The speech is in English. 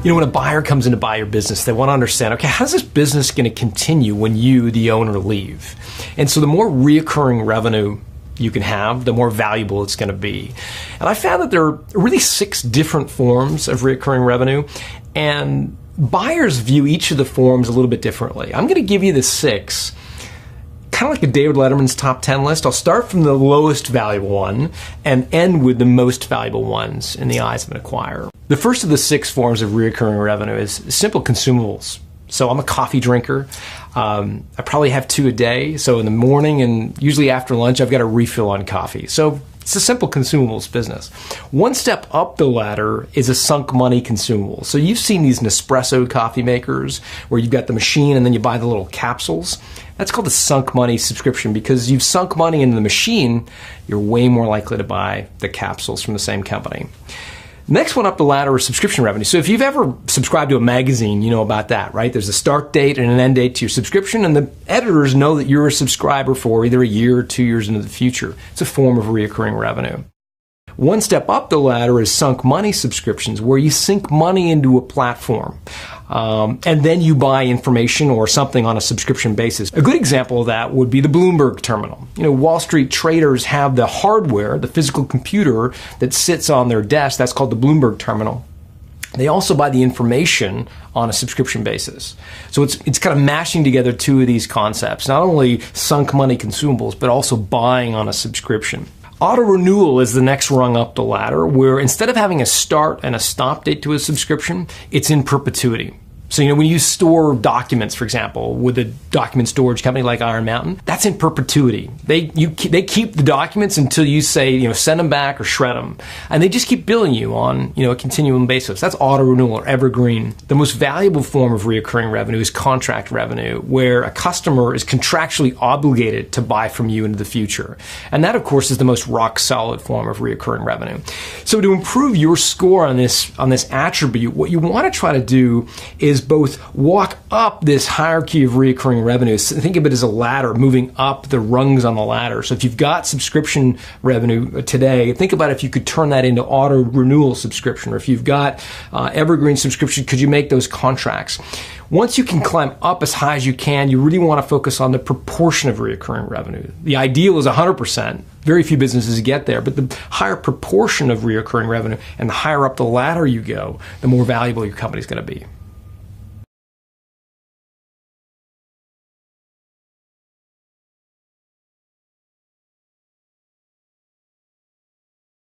You know, when a buyer comes in to buy your business, they want to understand, okay, how's this business going to continue when you, the owner, leave? And so the more reoccurring revenue you can have, the more valuable it's going to be. And I found that there are really 6 different forms of reoccurring revenue, and buyers view each of the forms a little bit differently. I'm going to give you the 6, kind of like a David Letterman's top 10 list. I'll start from the lowest valuable one and end with the most valuable ones in the eyes of an acquirer. The first of the 6 forms of recurring revenue is simple consumables. So I'm a coffee drinker. I probably have 2 a day. So in the morning and usually after lunch, I've got a refill on coffee. So it's a simple consumables business. One step up the ladder is a sunk money consumable. So you've seen these Nespresso coffee makers where you've got the machine and then you buy the little capsules. That's called a sunk money subscription because you've sunk money into the machine. You're way more likely to buy the capsules from the same company. Next one up the ladder is subscription revenue. So if you've ever subscribed to a magazine, you know about that, right? There's a start date and an end date to your subscription, and the editors know that you're a subscriber for either a year or 2 years into the future. It's a form of recurring revenue. One step up the ladder is sunk money subscriptions, where you sink money into a platform, and then you buy information or something on a subscription basis. A good example of that would be the Bloomberg terminal. You know, Wall Street traders have the hardware, the physical computer that sits on their desk. That's called the Bloomberg terminal. They also buy the information on a subscription basis. So it's kind of mashing together 2 of these concepts, not only sunk money consumables, but also buying on a subscription. Auto renewal is the next rung up the ladder, where instead of having a start and a stop date to a subscription, it's in perpetuity. So, you know, when you store documents, for example, with a document storage company like Iron Mountain, that's in perpetuity. They keep the documents until you say, you know, send them back or shred them. And they just keep billing you on, you know, a continuum basis. That's auto renewal or evergreen. The most valuable form of recurring revenue is contract revenue, where a customer is contractually obligated to buy from you into the future. And that, of course, is the most rock solid form of recurring revenue. So to improve your score on this attribute, what you want to try to do is both walk up this hierarchy of recurring revenues. Think of it as a ladder, moving up the rungs on the ladder. So if you've got subscription revenue today, think about if you could turn that into auto renewal subscription, or if you've got evergreen subscription, could you make those contracts? Once you can climb up as high as you can, you really want to focus on the proportion of recurring revenue. The ideal is 100%. Very few businesses get there, but the higher proportion of recurring revenue and the higher up the ladder you go, the more valuable your company is going to be.